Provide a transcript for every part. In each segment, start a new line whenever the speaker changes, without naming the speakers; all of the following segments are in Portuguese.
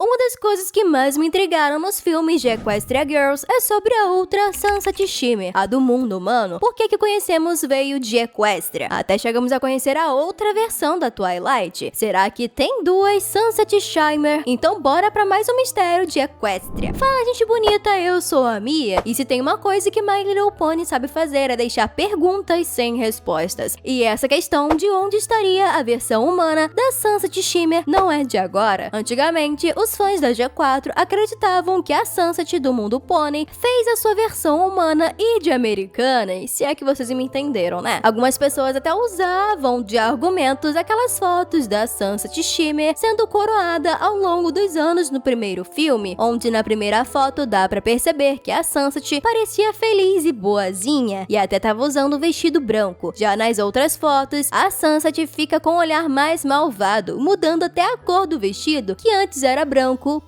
Uma das coisas que mais me intrigaram nos filmes de Equestria Girls é sobre a outra Sunset Shimmer, a do mundo humano. Por que conhecemos veio de Equestria? Até chegamos a conhecer a outra versão da Twilight. Será que tem duas Sunset Shimmer? Então bora pra mais um mistério de Equestria. Fala, gente bonita, eu sou a Mia, e se tem uma coisa que My Little Pony sabe fazer é deixar perguntas sem respostas. E essa questão de onde estaria a versão humana da Sunset Shimmer não é de agora. Antigamente, os fãs da G4 acreditavam que a Sunset do mundo Pônei fez a sua versão humana e de Americanas, se é que vocês me entenderam, né? Algumas pessoas até usavam de argumentos aquelas fotos da Sunset Shimmer sendo coroada ao longo dos anos no primeiro filme, onde na primeira foto dá pra perceber que a Sunset parecia feliz e boazinha, e até tava usando um vestido branco. Já nas outras fotos, a Sunset fica com um olhar mais malvado, mudando até a cor do vestido, que antes era branco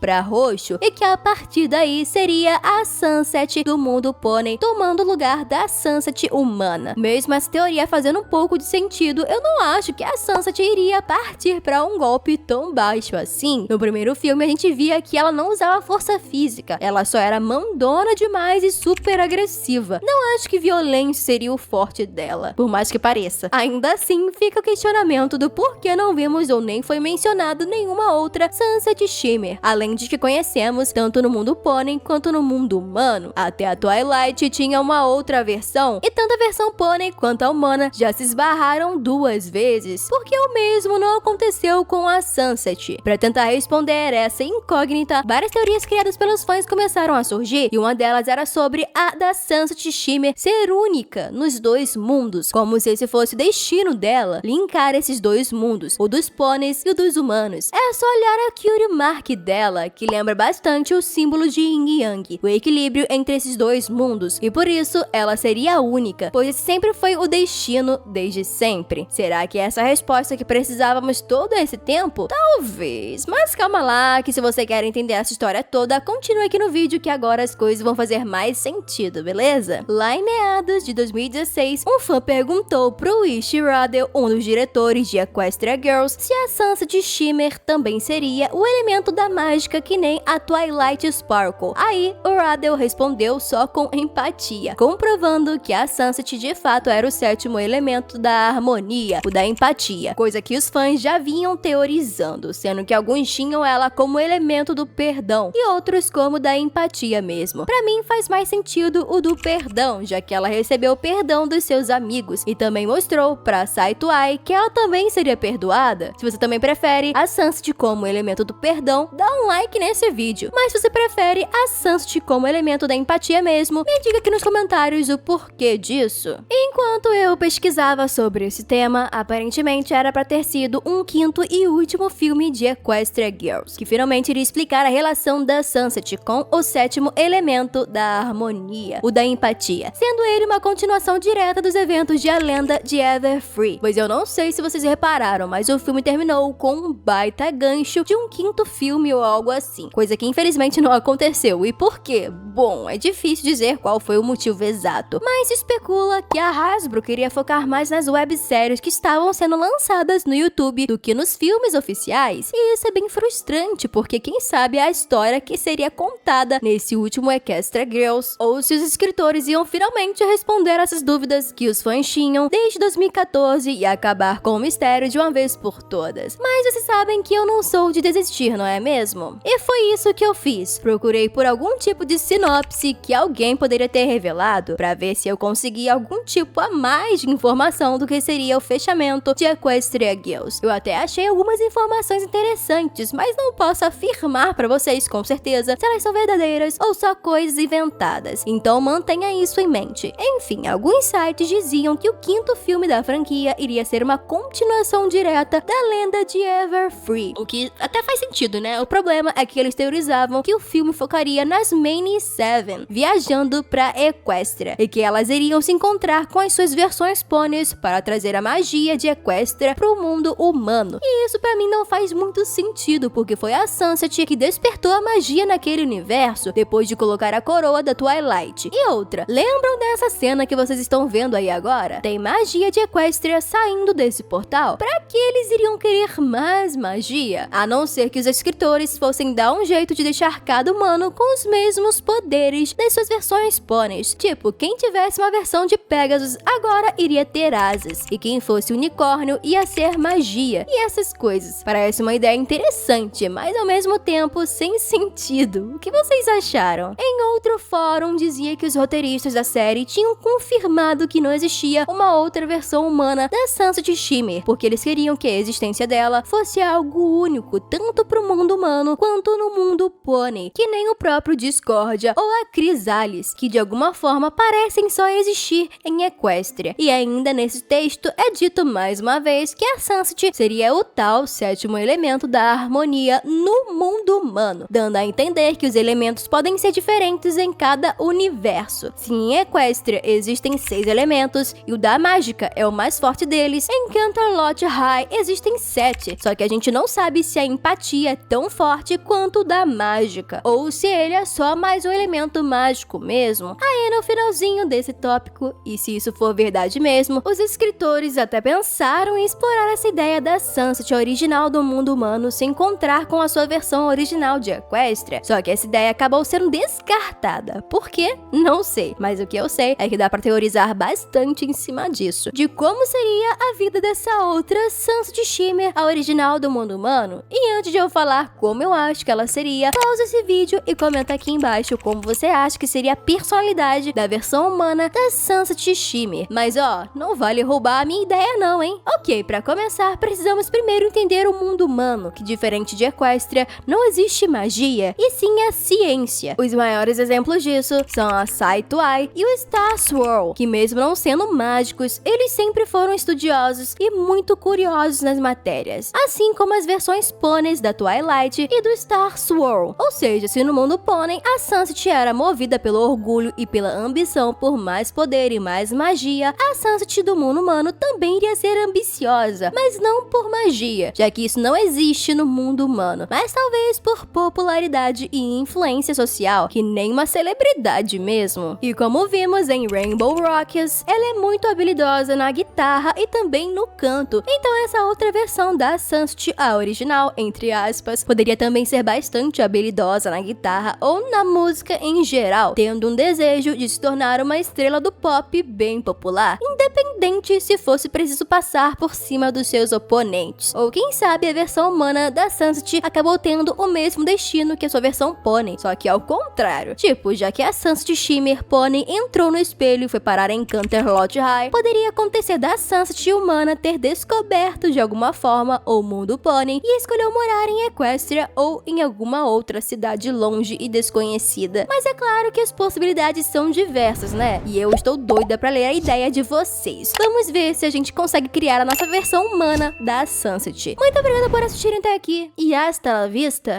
pra roxo, e que a partir daí seria a Sunset do mundo Pônei tomando o lugar da Sunset humana. Mesmo essa teoria fazendo um pouco de sentido, eu não acho que a Sunset iria partir pra um golpe tão baixo assim. No primeiro filme a gente via que ela não usava força física, ela só era mandona demais e super agressiva. Não acho que violência seria o forte dela, por mais que pareça. Ainda assim, fica o questionamento do porquê não vimos ou nem foi mencionado nenhuma outra Sunset Shimmer, além de que conhecemos tanto no mundo Pônei quanto no mundo humano. Até a Twilight tinha uma outra versão, e tanto a versão Pônei quanto a humana já se esbarraram duas vezes, porque o mesmo não aconteceu com a Sunset. Para tentar responder essa incógnita, várias teorias criadas pelos fãs começaram a surgir, e uma delas era sobre a da Sunset Shimmer ser única nos dois mundos, como se esse fosse o destino dela, linkar esses dois mundos, o dos pôneis e o dos humanos. É só olhar a Cutie Mark dela, que lembra bastante o símbolo de Yin e Yang, o equilíbrio entre esses dois mundos, e por isso ela seria a única, pois esse sempre foi o destino desde sempre. Será que é essa a resposta que precisávamos todo esse tempo? Talvez, mas calma lá, que se você quer entender essa história toda, continue aqui no vídeo que agora as coisas vão fazer mais sentido, beleza? Lá em meados de 2016, um fã perguntou pro Wish Radel, um dos diretores de Equestria Girls, se a Sunset Shimmer também seria o elemento da mágica que nem a Twilight Sparkle. Aí, o Radel respondeu só com empatia, comprovando que a Sunset de fato era o sétimo elemento da harmonia, o da empatia, coisa que os fãs já vinham teorizando, sendo que alguns tinham ela como elemento do perdão e outros como da empatia mesmo. Pra mim faz mais sentido o do perdão, já que ela recebeu o perdão dos seus amigos e também mostrou pra Saitui que ela também seria perdoada. Se você também prefere a Sunset como elemento do perdão, dá um like nesse vídeo. Mas se você prefere a Sunset como elemento da empatia mesmo, me diga aqui nos comentários o porquê disso. Enquanto eu pesquisava sobre esse tema, aparentemente era pra ter sido um quinto e último filme de Equestria Girls, que finalmente iria explicar a relação da Sunset com o sétimo elemento da harmonia, o da empatia, sendo ele uma continuação direta dos eventos de A Lenda de Everfree. Pois eu não sei se vocês repararam, mas o filme terminou com um baita gancho de um quinto filme ou algo assim, coisa que infelizmente não aconteceu. E por quê? Bom, é difícil dizer qual foi o motivo exato, mas se especula que a Hasbro queria focar mais nas webséries que estavam sendo lançadas no YouTube do que nos filmes oficiais, e isso é bem frustrante, porque quem sabe a história que seria contada nesse último Equestria Girls, ou se os escritores iam finalmente responder essas dúvidas que os fãs tinham desde 2014 e acabar com o mistério de uma vez por todas. Mas vocês sabem que eu não sou de desistir, não é mesmo? E foi isso que eu fiz. Procurei por algum tipo de sinopse que alguém poderia ter revelado, pra ver se eu conseguia algum tipo a mais de informação do que seria o fechamento de Equestria Girls. Eu até achei algumas informações interessantes, mas não posso afirmar pra vocês com certeza se elas são verdadeiras ou só coisas inventadas. Então mantenha isso em mente. Enfim, alguns sites diziam que o quinto filme da franquia iria ser uma continuação direta da Lenda de Everfree, o que até faz sentido, né? O problema é que eles teorizavam que o filme focaria nas Many Seven, viajando pra Equestria, e que elas iriam se encontrar com as suas versões pôneis para trazer a magia de Equestria pro mundo humano. E isso pra mim não faz muito sentido, porque foi a Sunset que despertou a magia naquele universo, depois de colocar a coroa da Twilight. E outra, lembram dessa cena que vocês estão vendo aí agora? Tem magia de Equestria saindo desse portal. Pra que eles iriam querer mais magia? A não ser que os escritores escritores fossem dar um jeito de deixar cada humano com os mesmos poderes das suas versões pôneis. Tipo, quem tivesse uma versão de Pegasus agora iria ter asas, e quem fosse unicórnio ia ser magia, e essas coisas. Parece uma ideia interessante, mas ao mesmo tempo sem sentido. O que vocês acharam? Em outro fórum dizia que os roteiristas da série tinham confirmado que não existia uma outra versão humana da Sansa de Shimmer, porque eles queriam que a existência dela fosse algo único, tanto pro mundo humano quanto no mundo pônei, que nem o próprio Discordia ou a Chrysalis, que de alguma forma parecem só existir em Equestria. E ainda nesse texto é dito mais uma vez que a Sansat seria o tal sétimo elemento da harmonia no mundo humano, dando a entender que os elementos podem ser diferentes em cada universo. Se em Equestria existem 6 elementos e o da mágica é o mais forte deles, em Canterlot High existem 7, só que a gente não sabe se a empatia é tão forte quanto o da mágica, ou se ele é só mais um elemento mágico mesmo. Aí no finalzinho desse tópico, e se isso for verdade mesmo, os escritores até pensaram em explorar essa ideia da Sansat original do mundo humano se encontrar com a sua versão original de Equestria, só que essa ideia acabou sendo descartada. Por quê? Não sei, mas o que eu sei é que dá pra teorizar bastante em cima disso, de como seria a vida dessa outra Sansa de Shimmer, a original do mundo humano. E antes de eu falar como eu acho que ela seria, pausa esse vídeo e comenta aqui embaixo como você acha que seria a personalidade da versão humana da Sansa de Shimmer. Mas ó, não vale roubar a minha ideia não, hein? Ok, pra começar, precisamos primeiro entender o mundo humano, que diferente de Equestria, não existe magia, e sim a ciência. Os maiores exemplos disso são a Sight-Eye e o Star Swirl, que mesmo não sendo mágicos, eles sempre foram estudiosos e muito curiosos nas matérias, assim como as versões pôneis da Twilight e do Star Swirl. Ou seja, se no mundo pônei a Sansat era movida pelo orgulho e pela ambição por mais poder e mais magia, a Sansat do mundo humano também iria ser ambiciosa, mas não por magia, já que isso não existe no mundo humano, mas talvez por popularidade e influência social, que nem uma celebridade mesmo. E como vimos em Rainbow Rockets, ela é muito habilidosa na guitarra e também no canto, então essa outra versão da Sansat, a original, entre aspas, poderia também ser bastante habilidosa na guitarra ou na música em geral, tendo um desejo de se tornar uma estrela do pop bem popular, independente se fosse preciso passar por cima dos seus oponentes. Ou quem sabe a versão humana da Sansat acabou tendo o mesmo destino que a sua versão pônei, só que ao contrário. Tipo, já que a Sansat Shimmer pônei entrou no espelho e foi parar em Canterlot High, poderia acontecer da Sansat humana ter descoberto de alguma forma o mundo pônei e escolheu morar em Equestria ou em alguma outra cidade longe e desconhecida. Mas é claro que as possibilidades são diversas, né? E eu estou doida pra ler a ideia de vocês. Vamos ver se a gente consegue criar a nossa versão humana da Sansat. Muito obrigada por assistirem até aqui e hasta la vista!